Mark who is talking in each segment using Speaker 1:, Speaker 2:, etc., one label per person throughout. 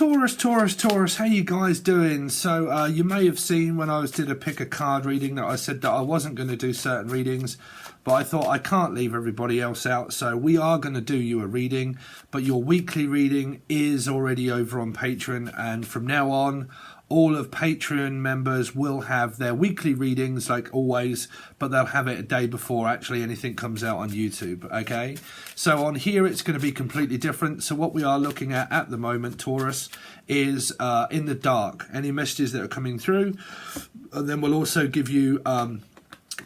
Speaker 1: Taurus, how you guys doing? So you may have seen when I did a pick a card reading that I said that I wasn't going to do certain readings, but I thought I can't leave everybody else out, so we are going to do you a reading, but your weekly reading is already over on Patreon, and from now on all of Patreon members will have their weekly readings like always, but they'll have it a day before actually anything comes out on YouTube, okay? So on here it's going to be completely different. So what we are looking at the moment, Taurus, is in the dark, any messages that are coming through, and then we'll also give you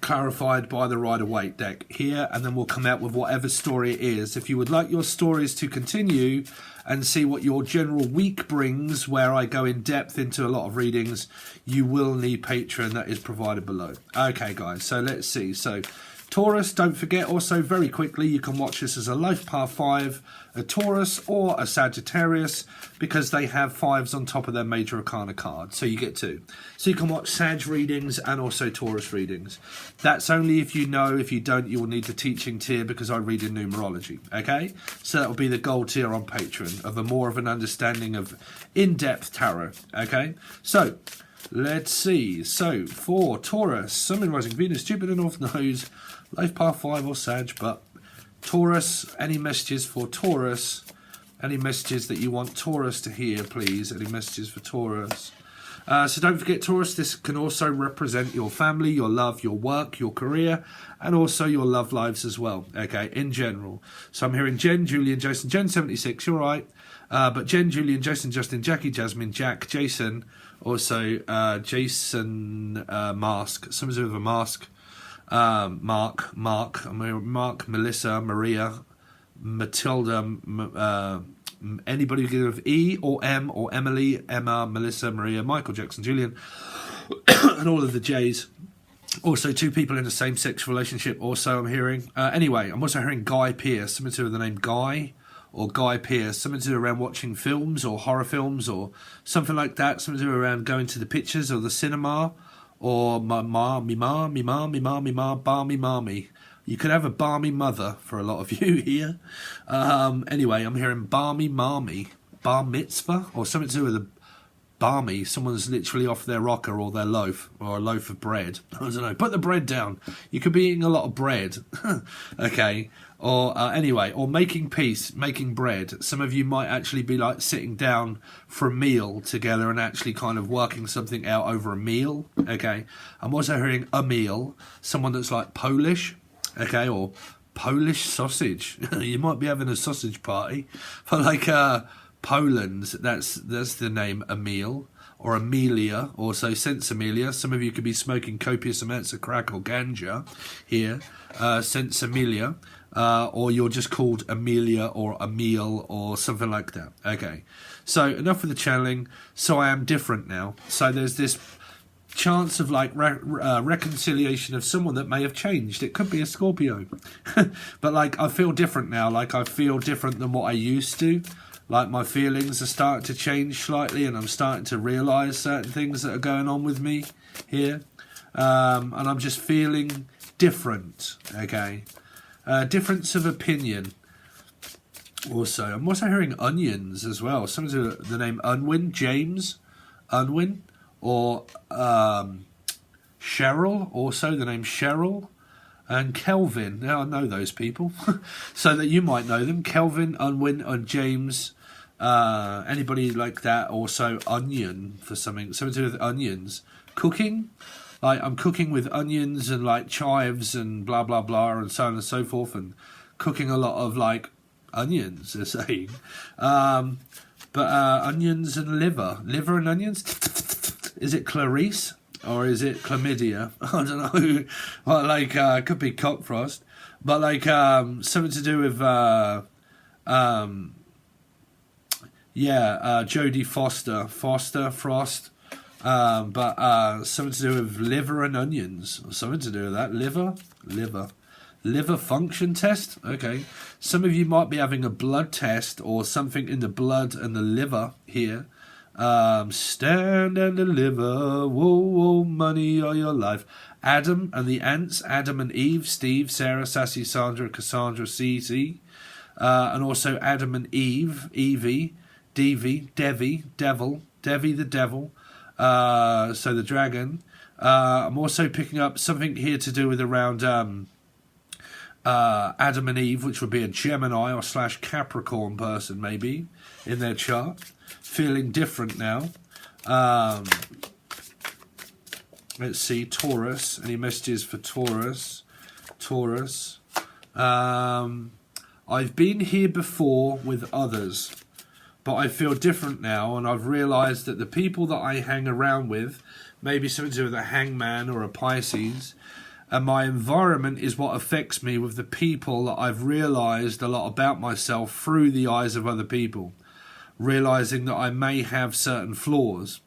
Speaker 1: clarified by the Rider-Waite deck here, and then we'll come out with whatever story it is. If you would like your stories to continue and see what your general week brings, where I go in depth into a lot of readings, you will need Patreon, that is provided below. Okay guys, so let's see. So Taurus, don't forget also very quickly, you can watch this as a Life Path 5, a Taurus or a Sagittarius, because they have 5s on top of their Major Arcana card, so you get 2. So you can watch Sag readings and also Taurus readings. That's only if you know. If you don't, you will need the teaching tier, because I read in numerology, okay? So that will be the gold tier on Patreon, of a more of an understanding of in-depth tarot, okay? So let's see. So for Taurus, Sun, Moon, Rising, Venus, Jupiter, North Node, Life Path 5 or Sag, but Taurus, any messages for Taurus? Any messages that you want Taurus to hear, please? Any messages for Taurus? So don't forget, Taurus, this can also represent your family, your love, your work, your career, and also your love lives as well, okay, in general. So I'm hearing Jen, Julian, Jason, Jen 76, you're right. But Jen, Julian, Jason, Justin, Jackie, Jasmine, Jack, Jason, also Jason Mask, something with a mask. Mark, Melissa, Maria, Matilda, anybody with E or M or Emily, Emma, Melissa, Maria, Michael, Jackson, Julian, and all of the J's. Also 2 people in the same sex relationship also I'm hearing. Anyway, I'm also hearing Guy Pearce, something to do with the name Guy or Guy Pearce, something to do around watching films or horror films or something like that, something to do around going to the pictures or the cinema. Or balmy mommy. You could have a balmy mother for a lot of you here. Anyway, I'm hearing balmy mommy, bar mitzvah, or something to do with a balmy. Someone's literally off their rocker or their loaf, or a loaf of bread. I don't know. Put the bread down. You could be eating a lot of bread. Okay. Or anyway, or making peace, making bread. Some of you might actually be like sitting down for a meal together and actually kind of working something out over a meal. Okay. I'm also hearing a meal. Someone that's like Polish. Okay. Or Polish sausage. You might be having a sausage party. But like Poland, that's the name, Emil. Or Amelia, also Sensimelia. Some of you could be smoking copious amounts of crack or ganja here. Sensimelia. Or you're just called Amelia or Emil or something like that. Okay, so enough of the channeling. So I am different now. So there's this chance of like reconciliation of someone that may have changed. It could be a Scorpio. But like I feel different now. Like I feel different than what I used to. Like my feelings are starting to change slightly, and I'm starting to realise certain things that are going on with me here. And I'm just feeling different, okay? Difference of opinion. Also, I'm also hearing onions as well. Some of the name Unwin, James Unwin, or Cheryl. Also, the name Cheryl and Kelvin. Now I know those people, so that you might know them. Kelvin, Unwin, and James. Anybody like that? Also, onion for something to do with onions. Cooking. Like I'm cooking with onions and like chives and blah blah blah and so on and so forth, and cooking a lot of like onions, they're saying. But onions and liver and onions. Is it Clarice or is it chlamydia? I don't know. Well, like could be cockfrost, but like something to do with Jodie Frost. But something to do with liver and onions. Something to do with that. Liver function test. Okay. Some of you might be having a blood test or something in the blood and the liver here. Stand and deliver. Whoa, whoa, money all your life. Adam and the ants. Adam and Eve. Steve, Sarah, Sassy, Sandra, Cassandra, Cece. And also Adam and Eve. Evie. Devil, the devil. So the dragon. I'm also picking up something here to do with around Adam and Eve, which would be a Gemini or / Capricorn person maybe in their chart. Feeling different now. Let's see, Taurus. Any messages for Taurus? Taurus. I've been here before with others, but I feel different now, and I've realised that the people that I hang around with, maybe something to do with a hangman or a Pisces, and my environment is what affects me with the people that I've realised a lot about myself through the eyes of other people, realising that I may have certain flaws,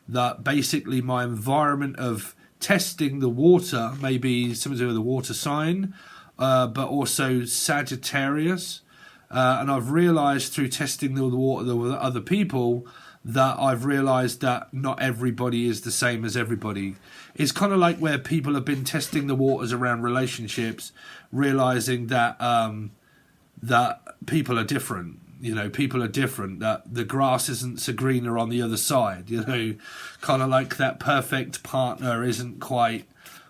Speaker 1: that basically my environment of testing the water, maybe something to do with the water sign, but also Sagittarius, and I've realised through testing the water with other people that I've realised that not everybody is the same as everybody. It's kind of like where people have been testing the waters around relationships, realising that that people are different. You know, people are different, that the grass isn't so greener on the other side, you know, kind of like that perfect partner isn't quite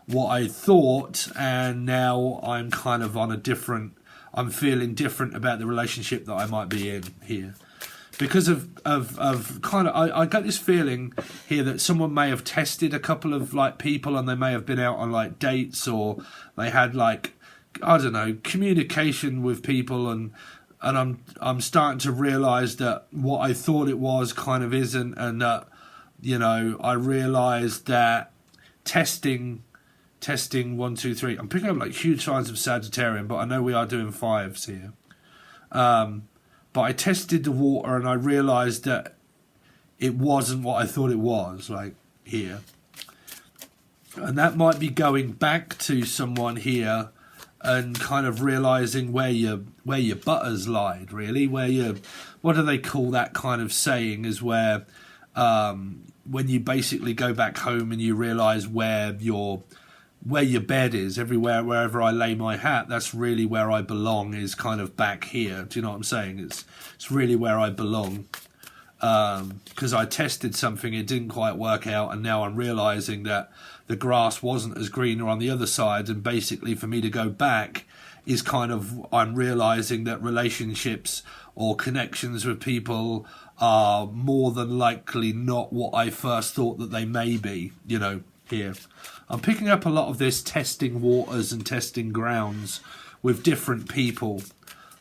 Speaker 1: what I thought, and now I'm kind of on a different, I'm feeling different about the relationship that I might be in here. Because of kind of, I got this feeling here that someone may have tested a couple of like people, and they may have been out on like dates, or they had like, I don't know, communication with people, and I'm starting to realise that what I thought it was kind of isn't, and that, you know, I realised that testing 1, 2, 3. I'm picking up like huge signs of Sagittarian, but I know we are doing 5s here. But I tested the water and I realised that it wasn't what I thought it was, like here. And that might be going back to someone here and kind of realising where your butters lied, really. Where you, what do they call that kind of saying, is where when you basically go back home and you realise where your bed is, wherever I lay my hat, that's really where I belong, is kind of back here. Do you know what I'm saying? It's really where I belong. Because I tested something, it didn't quite work out, and now I'm realising that the grass wasn't as greener on the other side, and basically for me to go back is kind of, I'm realising that relationships or connections with people are more than likely not what I first thought that they may be, you know, here. I'm picking up a lot of this testing waters and testing grounds with different people,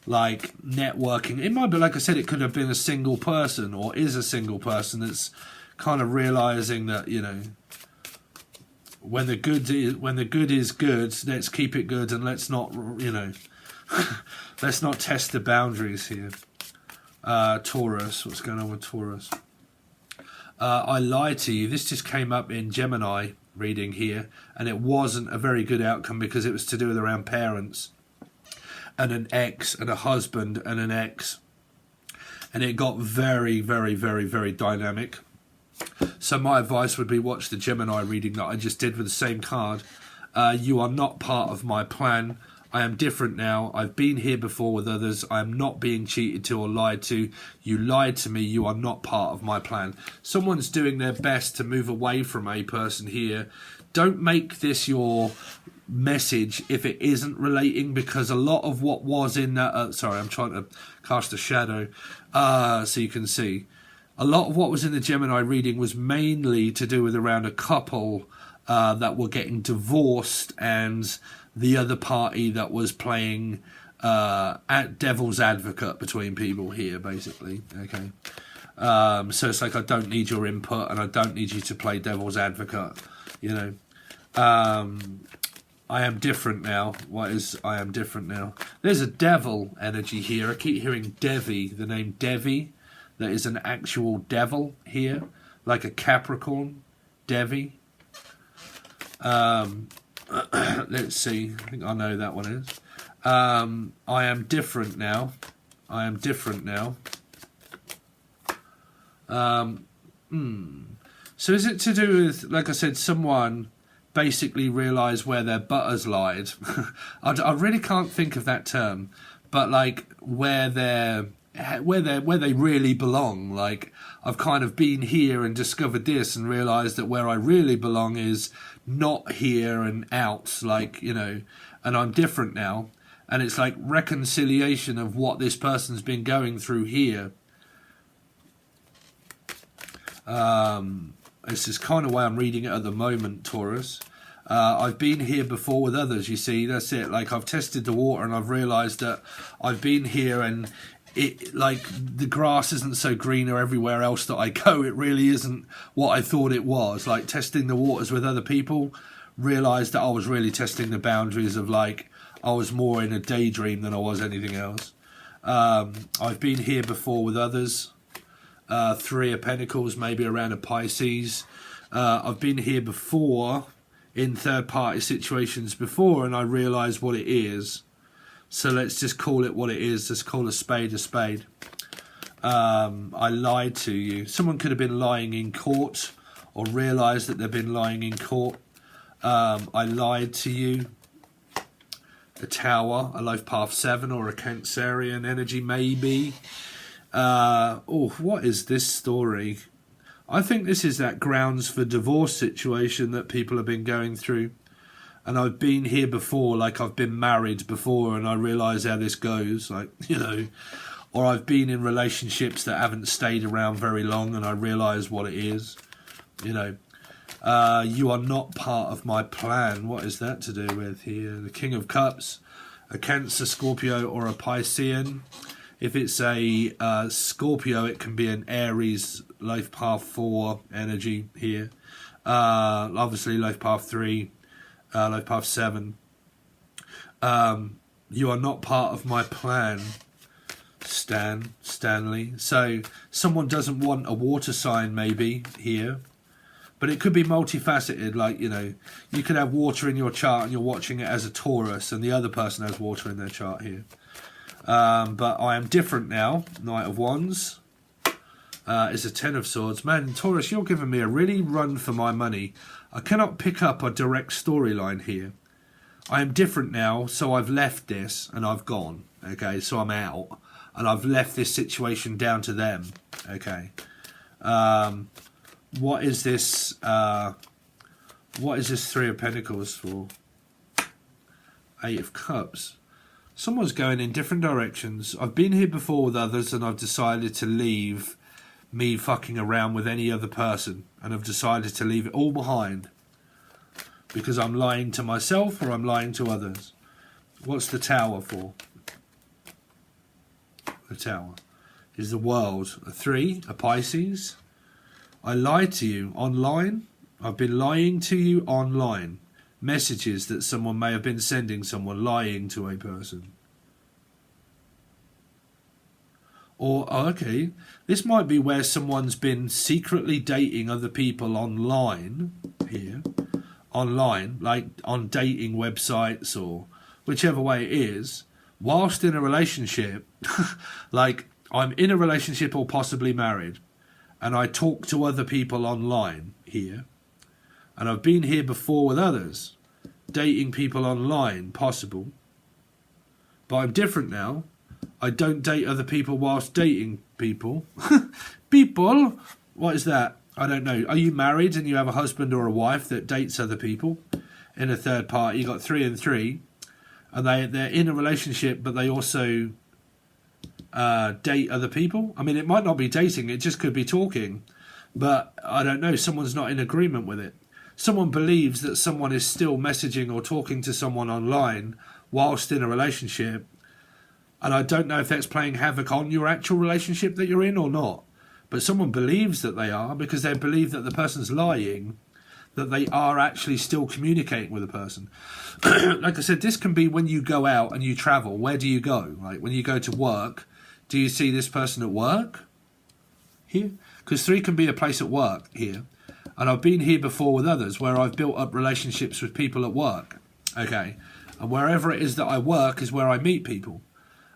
Speaker 1: like networking. It might be, like I said, it could have been a single person, or is a single person that's kind of realising that, you know, when the good is good, let's keep it good, and let's not, you know, let's not test the boundaries here. Taurus, what's going on with Taurus? I lied to you. This just came up in Gemini reading here, and it wasn't a very good outcome because it was to do with around parents and an ex and a husband and an ex, and it got very, very, very, very dynamic. So my advice would be watch the Gemini reading that I just did with the same card. You are not part of my plan. I am different now. I've been here before with others. I am not being cheated to or lied to. You lied to me. You are not part of my plan. Someone's doing their best to move away from a person here. Don't make this your message if it isn't relating, because a lot of what was in that... sorry, I'm trying to cast a shadow so you can see. A lot of what was in the Gemini reading was mainly to do with around a couple that were getting divorced, and the other party that was playing at devil's advocate between people here, basically. Okay, so it's like, I don't need your input, and I don't need you to play devil's advocate. You know, I am different now. What is I am different now? There's a devil energy here. I keep hearing Devi, the name Devi. There is an actual devil here, like a Capricorn, Devi. Let's see. I think I know that one is. I am different now. I am different now. So is it to do with, like I said, someone basically realised where their butters lied? I really can't think of that term, but like where their where they really belong. Like, I've kind of been here and discovered this and realised that where I really belong is not here and out, like, you know, and I'm different now. And it's like reconciliation of what this person's been going through here. This is kind of why I'm reading it at the moment, Taurus. I've been here before with others, you see, that's it. Like, I've tested the water and I've realised that I've been here and it, like, the grass isn't so greener everywhere else that I go. It really isn't what I thought it was. Like, testing the waters with other people, realised that I was really testing the boundaries of, like, I was more in a daydream than I was anything else. I've been here before with others. Three of Pentacles, maybe around a Pisces. I've been here before in third-party situations before, and I realise what it is. So let's just call it what it is. Let's call a spade a spade. I lied to you. Someone could have been lying in court or realised that they've been lying in court. I lied to you. A Tower, a Life Path 7 or a Cancerian energy maybe. What is this story? I think this is that grounds for divorce situation that people have been going through. And I've been here before, like I've been married before and I realise how this goes, like, you know. Or I've been in relationships that haven't stayed around very long and I realise what it is, you know. You are not part of my plan. What is that to do with here? The King of Cups, a Cancer, Scorpio or a Piscean. If it's a Scorpio, it can be an Aries Life Path 4 energy here. Obviously Life Path 3, Life Path 7. You are not part of my plan, Stanley. So someone doesn't want a water sign maybe here. But it could be multifaceted, like, you know, you could have water in your chart and you're watching it as a Taurus and the other person has water in their chart here. But I am different now. Knight of Wands is a Ten of Swords. Man, Taurus, you're giving me a really run for my money. I cannot pick up a direct storyline here. I am different now, so I've left this and I've gone. Okay, so I'm out. And I've left this situation down to them. Okay. What is this? What is this Three of Pentacles for? Eight of Cups. Someone's going in different directions. I've been here before with others and I've decided to leave me fucking around with any other person. And I've decided to leave it all behind. Because I'm lying to myself or I'm lying to others. What's the Tower for? The Tower is the World. A 3, a Pisces. I lied to you online. I've been lying to you online. Messages that someone may have been sending someone, lying to a person. Or, okay, this might be where someone's been secretly dating other people online here. Online, like on dating websites or whichever way it is, whilst in a relationship. Like, I'm in a relationship or possibly married. And I talk to other people online here. And I've been here before with others. Dating people online, possible. But I'm different now. I don't date other people whilst dating people. People? What is that? I don't know. Are you married and you have a husband or a wife that dates other people in a third party? You got 3 and 3. And they're in a relationship, but they also date other people. I mean, it might not be dating, it just could be talking, but I don't know, someone's not in agreement with it. Someone believes that someone is still messaging or talking to someone online whilst in a relationship, and I don't know if that's playing havoc on your actual relationship that you're in or not, but someone believes that they are because they believe that the person's lying, that they are actually still communicating with a person. Like I said, this can be when you go out and you travel. Where do you go? Like when you go to work, do you see this person at work? Here? Because 3 can be a place at work here. And I've been here before with others where I've built up relationships with people at work. Okay. And wherever it is that I work is where I meet people.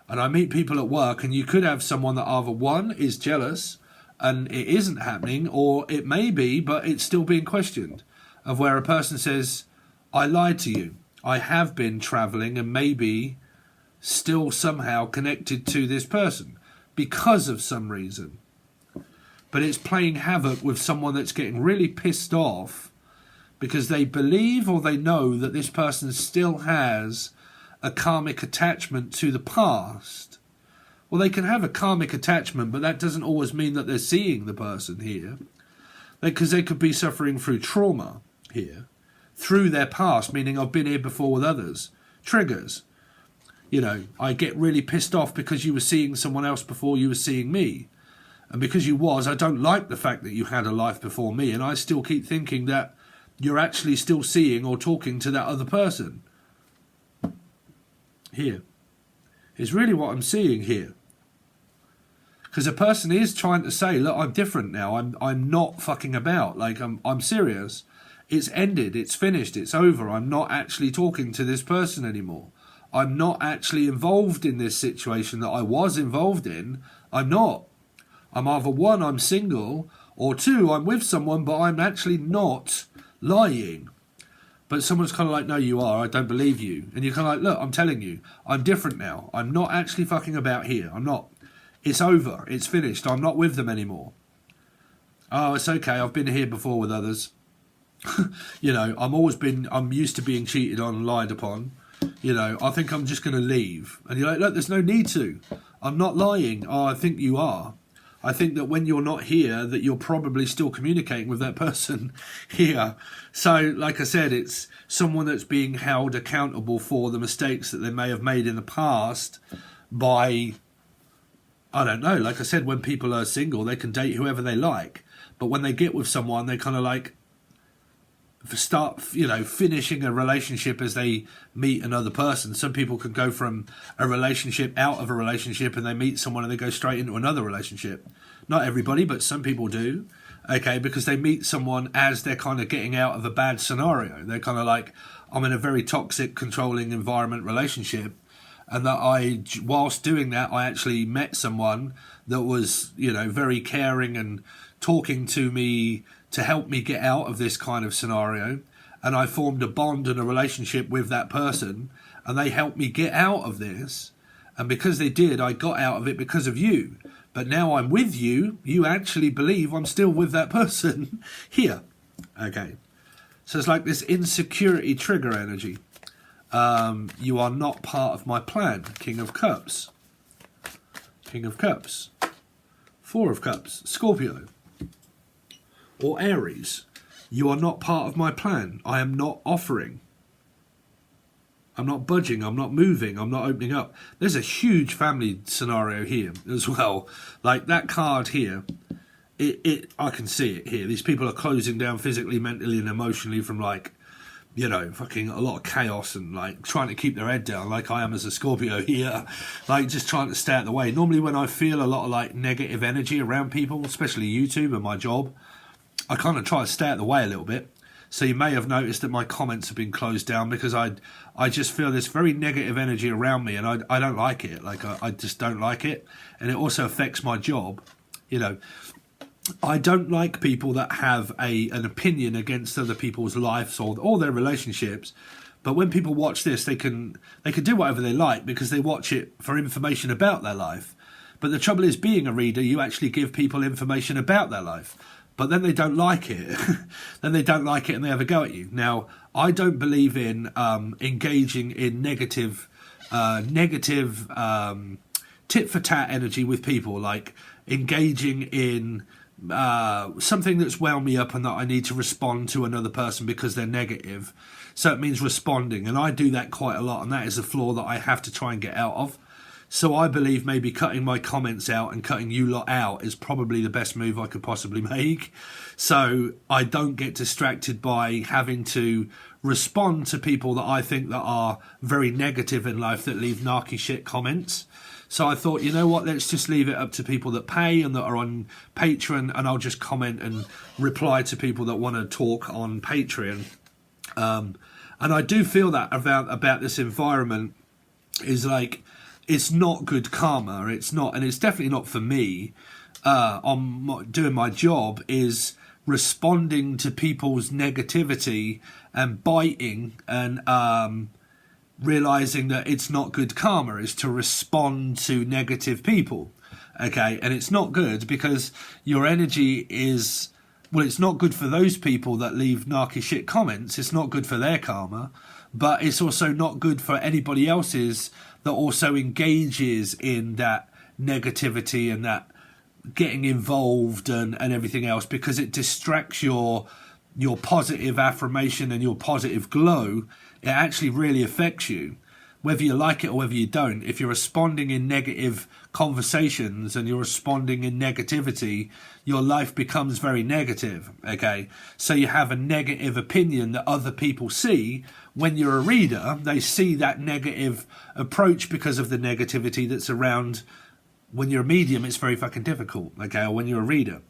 Speaker 1: And I meet people at work, and you could have someone that either one is jealous and it isn't happening, or it may be, but it's still being questioned. Of where a person says, I lied to you. I have been travelling and maybe still somehow connected to this person because of some reason. But it's playing havoc with someone that's getting really pissed off because they believe or they know that this person still has a karmic attachment to the past. Well, they can have a karmic attachment, but that doesn't always mean that they're seeing the person here. Because they could be suffering through trauma here, through their past, meaning I've been here before with others. Triggers. You know, I get really pissed off because you were seeing someone else before you were seeing me. And because you was, I don't like the fact that you had a life before me, and I still keep thinking that you're actually still seeing or talking to that other person. Here. Is really what I'm seeing here. Because a person is trying to say, look, I'm different now. I'm not fucking about. Like, I'm serious. It's ended. It's finished. It's over. I'm not actually talking to this person anymore. I'm not actually involved in this situation that I was involved in. I'm not. I'm either one, I'm single, or two, I'm with someone, but I'm actually not lying. But someone's kind of like, no, you are. I don't believe you. And you're kind of like, look, I'm telling you, I'm different now. I'm not actually fucking about here. I'm not. It's over. It's finished. I'm not with them anymore. Oh, it's okay. I've been here before with others. You know, I'm used to being cheated on and lied upon. You know, I think I'm just going to leave. And you're like, look, there's no need to. I'm not lying. Oh, I think you are. I think that when you're not here, that you're probably still communicating with that person here. So, like I said, it's someone that's being held accountable for the mistakes that they may have made in the past by, I don't know, like I said, when people are single, they can date whoever they like. But when they get with someone, they kind of like start, you know, finishing a relationship as they meet another person. Some people can go from a relationship out of a relationship and they meet someone and they go straight into another relationship. Not everybody, but some people do. Okay, because they meet someone as they're kind of getting out of a bad scenario. They're kind of like, I'm in a very toxic, controlling environment relationship. And that whilst doing that, I actually met someone that was, you know, very caring and talking to me to help me get out of this kind of scenario. And I formed a bond and a relationship with that person, and they helped me get out of this. And because they did, I got out of it because of you. But now I'm with you. You actually believe I'm still with that person here. Okay. So it's like this insecurity trigger energy. You are not part of my plan. King of Cups. King of Cups. Four of Cups. Scorpio. Or Aries. You are not part of my plan. I am not offering. I'm not budging. I'm not moving. I'm not opening up. There's a huge family scenario here as well. Like that card here. I can see it here. These people are closing down physically, mentally and emotionally from like, you know, fucking a lot of chaos and like trying to keep their head down like I am as a Scorpio here. Like just trying to stay out of the way. Normally when I feel a lot of like negative energy around people, especially YouTube and my job, I kind of try to stay out of the way a little bit. So you may have noticed that my comments have been closed down because I just feel this very negative energy around me and I don't like it. Like I just don't like it. And it also affects my job. You know, I don't like people that have an opinion against other people's lives or their relationships. But when people watch this, they can do whatever they like because they watch it for information about their life. But the trouble is, being a reader, you actually give people information about their life. But then they don't like it. Then they don't like it and they have a go at you. Now, I don't believe in engaging in negative tit-for-tat energy with people, like engaging in something that's wound me up and that I need to respond to another person because they're negative. So it means responding. And I do that quite a lot. And that is a flaw that I have to try and get out of. So I believe maybe cutting my comments out and cutting you lot out is probably the best move I could possibly make. So I don't get distracted by having to respond to people that I think that are very negative in life, that leave narky shit comments. So I thought, you know what, let's just leave it up to people that pay and that are on Patreon, and I'll just comment and reply to people that want to talk on Patreon. And I do feel that about this environment is like, it's not good karma. It's not, and it's definitely not for me. Doing my job is responding to people's negativity and biting and realizing that it's not good karma, is to respond to negative people Okay, and it's not good because your energy is, well, it's not good for those people that leave narky shit comments. It's not good for their karma, but it's also not good for anybody else's that also engages in that negativity and that getting involved and everything else, because it distracts your positive affirmation and your positive glow. It actually really affects you, whether you like it or whether you don't. If you're responding in negative conversations and you're responding in negativity, your life becomes very negative. Okay, so you have a negative opinion that other people see. When you're a reader, they see that negative approach because of the negativity that's around. When you're a medium, it's very fucking difficult. Okay, or when you're a reader.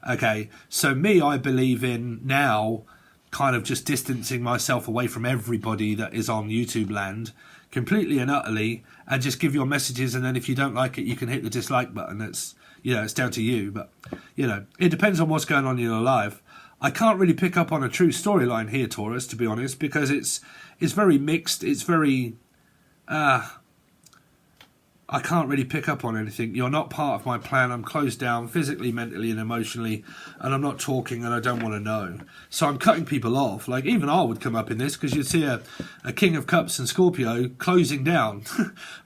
Speaker 1: Okay, so me, I believe in now kind of just distancing myself away from everybody that is on YouTube land completely and utterly, and just give your messages, and then if you don't like it, you can hit the dislike button. It's, you know, it's down to you, but you know, it depends on what's going on in your life. I can't really pick up on a true storyline here, Taurus, to be honest, because it's very mixed. It's very I can't really pick up on anything. You're not part of my plan. I'm closed down physically, mentally and emotionally, and I'm not talking, and I don't want to know. So I'm cutting people off. Like, even I would come up in this, because you'd see a King of Cups and Scorpio closing down,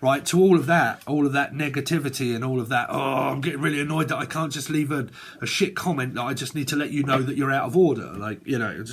Speaker 1: right, to all of that negativity and all of that. Oh, I'm getting really annoyed that I can't just leave a shit comment, that I just need to let you know that you're out of order. Like, you know,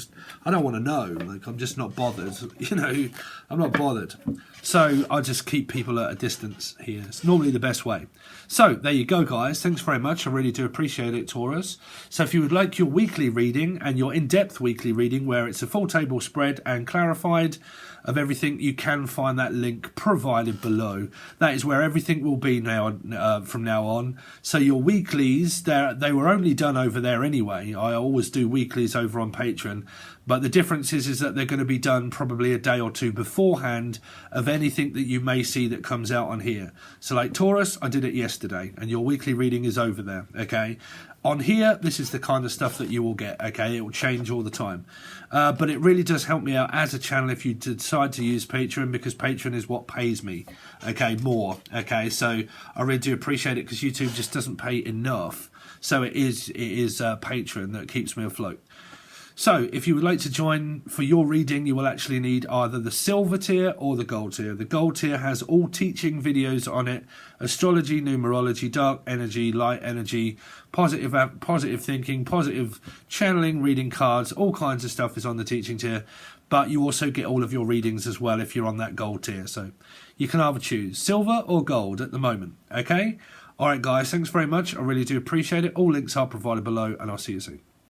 Speaker 1: I don't want to know. Like, I'm just not bothered. You know, I'm not bothered. So I just keep people at a distance here. It's normally the best way. So there you go, guys. Thanks very much. I really do appreciate it, Taurus. So if you would like your weekly reading and your in-depth weekly reading, where it's a full table spread and clarified of everything, you can find that link provided below. That is where everything will be now from now on. So your weeklies, they were only done over there anyway. I always do weeklies over on Patreon. But the difference is that they're going to be done probably a day or two beforehand of anything that you may see that comes out on here. So like Taurus, I did it yesterday, and your weekly reading is over there, okay? On here, this is the kind of stuff that you will get, okay? It will change all the time. But it really does help me out as a channel if you decide to use Patreon, because Patreon is what pays me, okay, more, okay? So I really do appreciate it, because YouTube just doesn't pay enough. So it is Patreon that keeps me afloat. So, if you would like to join for your reading, you will actually need either the silver tier or the gold tier. The gold tier has all teaching videos on it: astrology, numerology, dark energy, light energy, positive thinking, positive channeling, reading cards, all kinds of stuff is on the teaching tier. But you also get all of your readings as well if you're on that gold tier. So, you can either choose silver or gold at the moment, okay? Alright guys, thanks very much. I really do appreciate it. All links are provided below, and I'll see you soon.